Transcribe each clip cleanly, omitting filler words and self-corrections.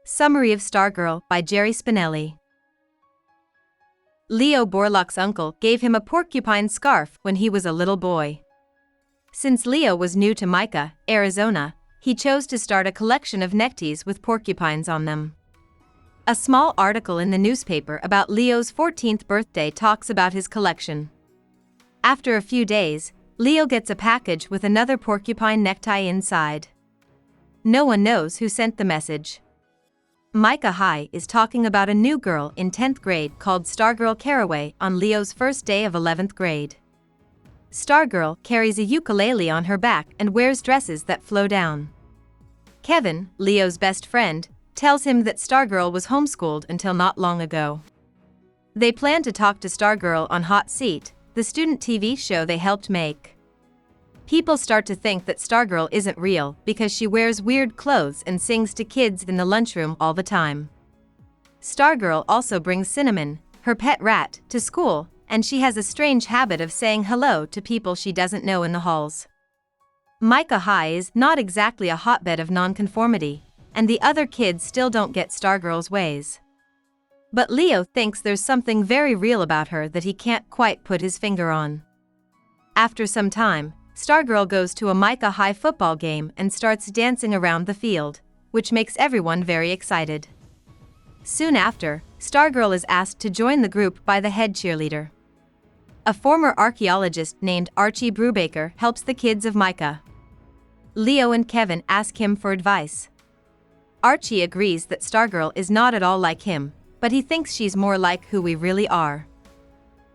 Summary of Stargirl by Jerry Spinelli. Leo Borlock's uncle gave him a porcupine scarf when he was a little boy. Since Leo was new to Mica, Arizona, he chose to start a collection of neckties with porcupines on them. A small article in the newspaper about Leo's 14th birthday talks about his collection. After a few days, Leo gets a package with another porcupine necktie inside. No one knows who sent the message. Mica High is talking about a new girl in 10th grade called Stargirl Caraway on Leo's first day of 11th grade. Stargirl carries a ukulele on her back and wears dresses that flow down. Kevin, Leo's best friend, tells him that Stargirl was homeschooled until not long ago. They plan to talk to Stargirl on Hot Seat, the student TV show they helped make. People start to think that Stargirl isn't real because she wears weird clothes and sings to kids in the lunchroom all the time. Stargirl also brings Cinnamon, her pet rat, to school, and she has a strange habit of saying hello to people she doesn't know in the halls. Mica High is not exactly a hotbed of nonconformity, and the other kids still don't get Stargirl's ways. But Leo thinks there's something very real about her that he can't quite put his finger on. After some time, Stargirl goes to a Mica High football game and starts dancing around the field, which makes everyone very excited. Soon after, Stargirl is asked to join the group by the head cheerleader. A former archaeologist named Archie Brubaker helps the kids of Mica. Leo and Kevin ask him for advice. Archie agrees that Stargirl is not at all like him, but he thinks she's more like who we really are.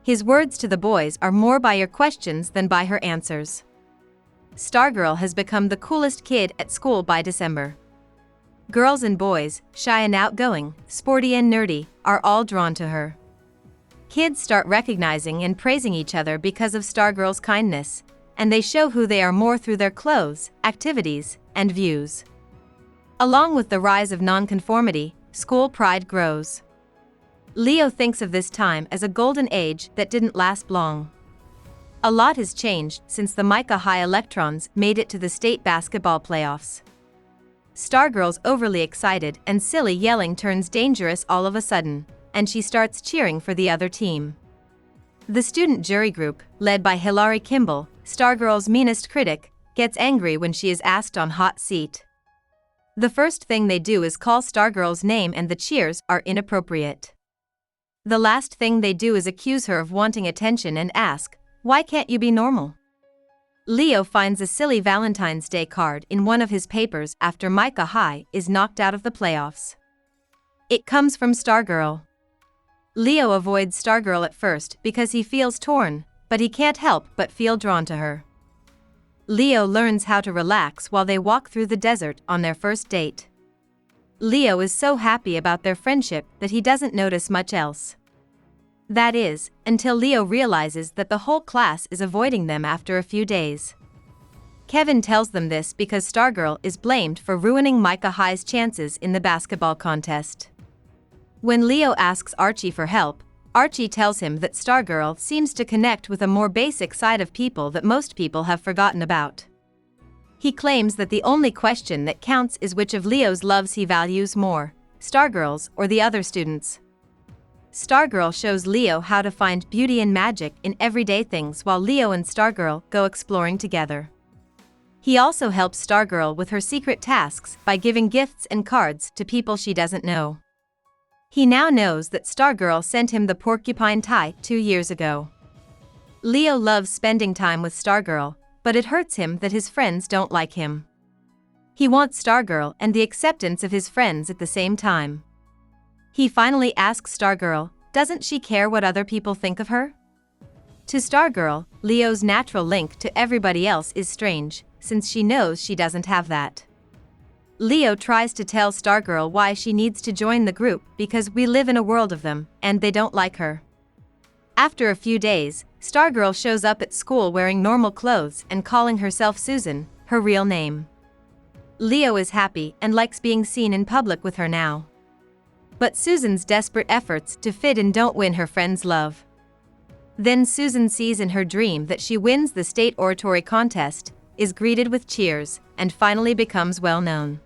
His words to the boys are more by your questions than by her answers. Stargirl has become the coolest kid at school by December. Girls and boys, shy and outgoing, sporty and nerdy, are all drawn to her. Kids start recognizing and praising each other because of Stargirl's kindness, and they show who they are more through their clothes, activities, and views. Along with the rise of nonconformity, school pride grows. Leo thinks of this time as a golden age that didn't last long. A lot has changed since the Mica High Electrons made it to the state basketball playoffs. Stargirl's overly excited and silly yelling turns dangerous all of a sudden, and she starts cheering for the other team. The student jury group, led by Hilary Kimball, Stargirl's meanest critic, gets angry when she is asked on Hot Seat. The first thing they do is call Stargirl's name, and the cheers are inappropriate. The last thing they do is accuse her of wanting attention and ask, "Why can't you be normal?" Leo finds a silly Valentine's Day card in one of his papers after Mica High is knocked out of the playoffs. It comes from Stargirl. Leo avoids Stargirl at first because he feels torn, but he can't help but feel drawn to her. Leo learns how to relax while they walk through the desert on their first date. Leo is so happy about their friendship that he doesn't notice much else. That is, until Leo realizes that the whole class is avoiding them after a few days. Kevin tells them this because Stargirl is blamed for ruining Mica High's chances in the basketball contest. When Leo asks Archie for help, Archie tells him that Stargirl seems to connect with a more basic side of people that most people have forgotten about. He claims that the only question that counts is which of Leo's loves he values more, Stargirl's or the other students. Stargirl shows Leo how to find beauty and magic in everyday things while Leo and Stargirl go exploring together. He also helps Stargirl with her secret tasks by giving gifts and cards to people she doesn't know. He now knows that Stargirl sent him the porcupine tie 2 years ago. Leo loves spending time with Stargirl, but it hurts him that his friends don't like him. He wants Stargirl and the acceptance of his friends at the same time. He finally asks Stargirl, doesn't she care what other people think of her? To Stargirl, Leo's natural link to everybody else is strange, since she knows she doesn't have that. Leo tries to tell Stargirl why she needs to join the group because we live in a world of them, and they don't like her. After a few days, Stargirl shows up at school wearing normal clothes and calling herself Susan, her real name. Leo is happy and likes being seen in public with her now. But Susan's desperate efforts to fit in don't win her friends' love. Then Susan sees in her dream that she wins the state oratory contest, is greeted with cheers, and finally becomes well known.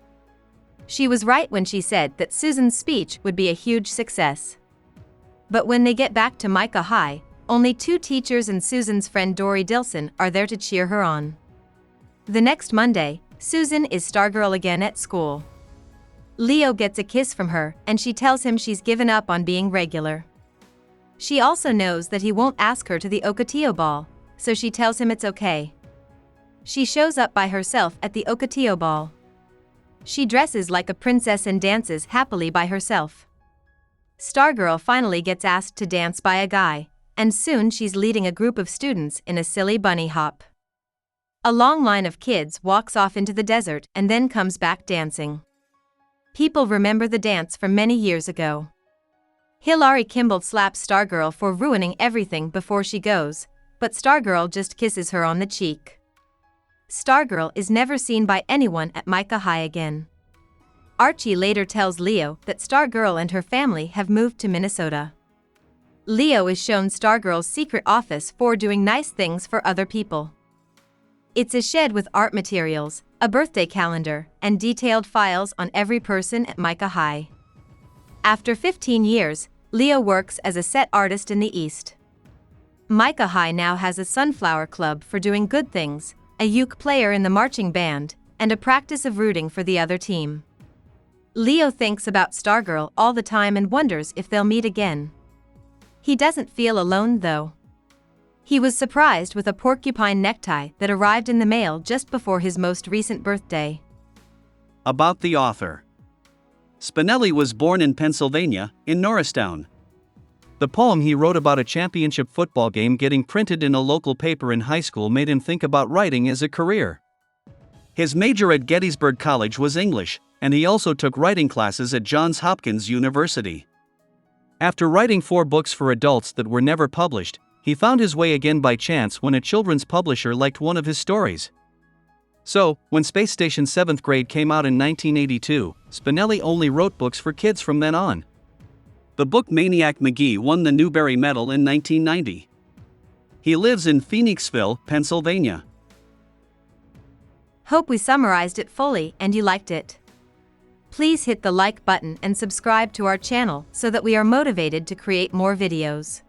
She was right when she said that Susan's speech would be a huge success. But when they get back to Micah High, only 2 teachers and Susan's friend Dory Dilson are there to cheer her on. The next Monday, Susan is Stargirl again at school. Leo gets a kiss from her and she tells him she's given up on being regular. She also knows that he won't ask her to the Ocotillo ball, so she tells him it's okay. She shows up by herself at the Ocotillo ball. She dresses like a princess and dances happily by herself. Stargirl finally gets asked to dance by a guy, and soon she's leading a group of students in a silly bunny hop. A long line of kids walks off into the desert and then comes back dancing. People remember the dance from many years ago. Hilary Kimball slaps Stargirl for ruining everything before she goes, but Stargirl just kisses her on the cheek. Stargirl is never seen by anyone at Micah High again. Archie later tells Leo that Stargirl and her family have moved to Minnesota. Leo is shown Stargirl's secret office for doing nice things for other people. It's a shed with art materials, a birthday calendar, and detailed files on every person at Micah High. After 15 years, Leo works as a set artist in the East. Micah High now has a sunflower club for doing good things, a uke player in the marching band, and a practice of rooting for the other team. Leo thinks about Stargirl all the time and wonders if they'll meet again. He doesn't feel alone though. He was surprised with a porcupine necktie that arrived in the mail just before his most recent birthday. About the author. Spinelli was born in Pennsylvania, in Norristown. The poem he wrote about a championship football game getting printed in a local paper in high school made him think about writing as a career. His major at Gettysburg College was English, and he also took writing classes at Johns Hopkins University. After writing 4 books for adults that were never published, he found his way again by chance when a children's publisher liked one of his stories. So, when Space Station 7th Grade came out in 1982, Spinelli only wrote books for kids from then on. The book Maniac McGee won the Newbery Medal in 1990. He lives in Phoenixville, Pennsylvania. Hope we summarized it fully and you liked it. Please hit the like button and subscribe to our channel so that we are motivated to create more videos.